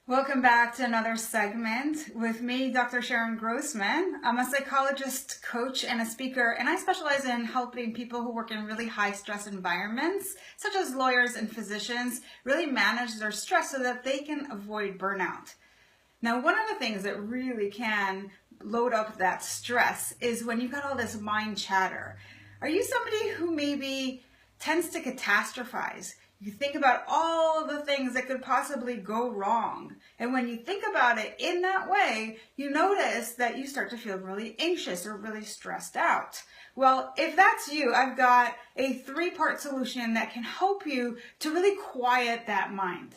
Welcome back to another segment with me, Dr. Sharon Grossman. I'm a psychologist, coach, and a speaker, and I specialize in helping people who work in really high stress environments, such as lawyers and physicians, really manage their stress so that they can avoid burnout. Now, one of the things that really can load up that stress is when you've got all this mind chatter. Are you somebody who maybe tends to catastrophize? You think about all the things that could possibly go wrong. And when you think about it in that way, you notice that you start to feel really anxious or really stressed out. Well, if that's you, I've got a 3-part solution that can help you to really quiet that mind.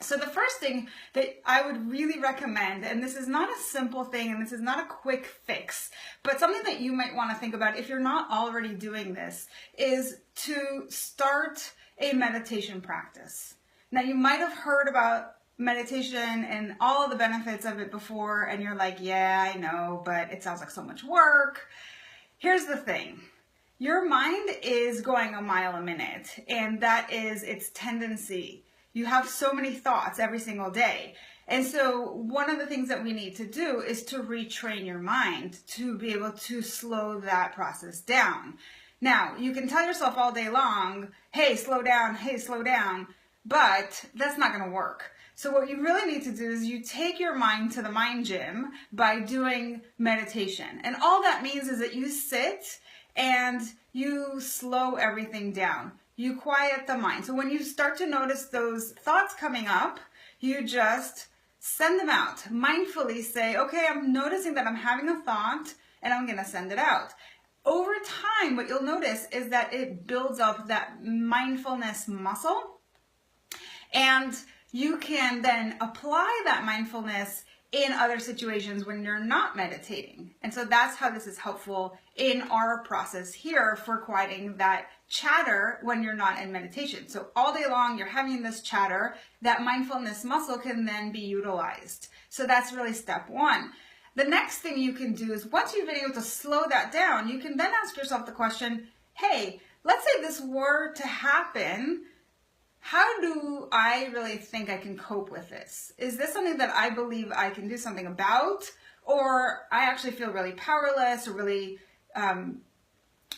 So the first thing that I would really recommend, and this is not a simple thing and this is not a quick fix, but something that you might want to think about if you're not already doing this, is to start a meditation practice. Now, you might have heard about meditation and all of the benefits of it before, and you're like, yeah, I know, but it sounds like so much work. Here's the thing. Your mind is going a mile a minute, and that is its tendency. You have so many thoughts every single day. And so one of the things that we need to do is to retrain your mind to be able to slow that process down. Now, you can tell yourself all day long, hey, slow down, but that's not going to work. So what you really need to do is you take your mind to the mind gym by doing meditation. And all that means is that you sit and you slow everything down. You quiet the mind. So when you start to notice those thoughts coming up, you just send them out. Mindfully say, okay, I'm noticing that I'm having a thought and I'm going to send it out. Over time, what you'll notice is that it builds up that mindfulness muscle, and you can then apply that mindfulness in other situations when you're not meditating. And so that's how this is helpful in our process here for quieting that chatter when you're not in meditation. So all day long, you're having this chatter, that mindfulness muscle can then be utilized. So that's really step one. The next thing you can do is once you've been able to slow that down, you can then ask yourself the question, hey, let's say this were to happen, how do I really think I can cope with this? Is this something that I believe I can do something about, or I actually feel really powerless or really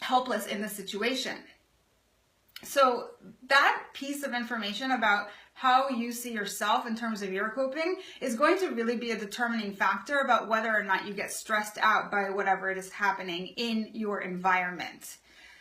helpless in the situation? So that piece of information about how you see yourself in terms of your coping is going to really be a determining factor about whether or not you get stressed out by whatever it is happening in your environment.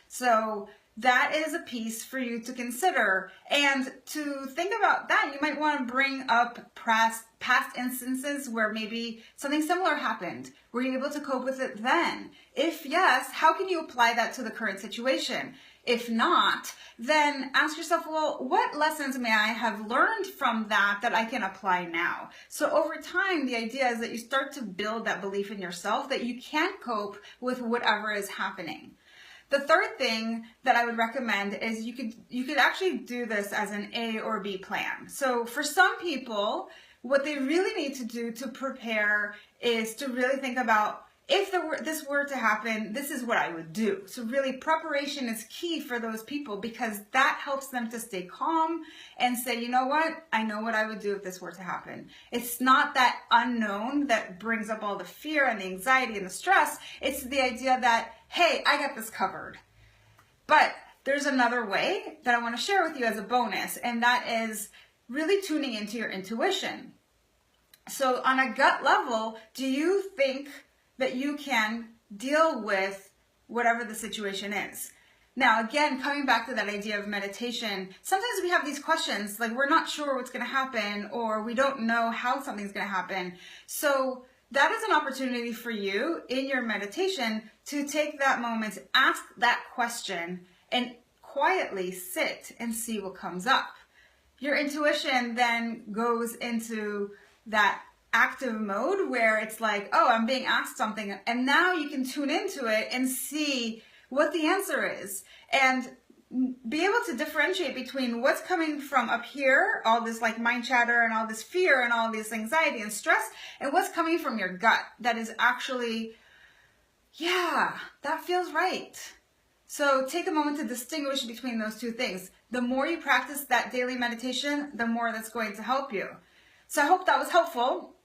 So that is a piece for you to consider. And to think about that, you might want to bring up past instances where maybe something similar happened. Were you able to cope with it then? If yes, how can you apply that to the current situation? If not, then ask yourself, well, what lessons may I have learned from that I can apply now? So over time, the idea is that you start to build that belief in yourself that you can cope with whatever is happening. The third thing that I would recommend is you could actually do this as an A or B plan. So for some people, what they really need to do to prepare is to really think about, if this were to happen, this is what I would do. So really, preparation is key for those people because that helps them to stay calm and say, you know what? I know what I would do if this were to happen. It's not that unknown that brings up all the fear and the anxiety and the stress. It's the idea that, hey, I got this covered. But there's another way that I want to share with you as a bonus, and that is really tuning into your intuition. So on a gut level, do you think that you can deal with whatever the situation is? Now, again, coming back to that idea of meditation, sometimes we have these questions, like we're not sure what's going to happen, or we don't know how something's going to happen. So that is an opportunity for you in your meditation to take that moment, ask that question, and quietly sit and see what comes up. Your intuition then goes into that active mode where it's like, oh, I'm being asked something, and now you can tune into it and see what the answer is and be able to differentiate between what's coming from up here, all this like mind chatter and all this fear and all this anxiety and stress, and what's coming from your gut that is actually, yeah, that feels right. So take a moment to distinguish between those two things. The more you practice that daily meditation, the more that's going to help you. So I hope that was helpful.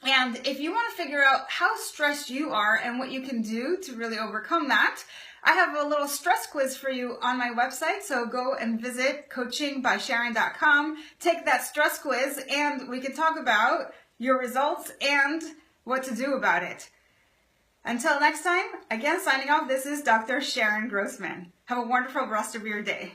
And if you want to figure out how stressed you are and what you can do to really overcome that, I have a little stress quiz for you on my website. So go and visit coachingbysharon.com, take that stress quiz, and we can talk about your results and what to do about it. Until next time, again signing off, this is Dr. Sharon Grossman. Have a wonderful rest of your day.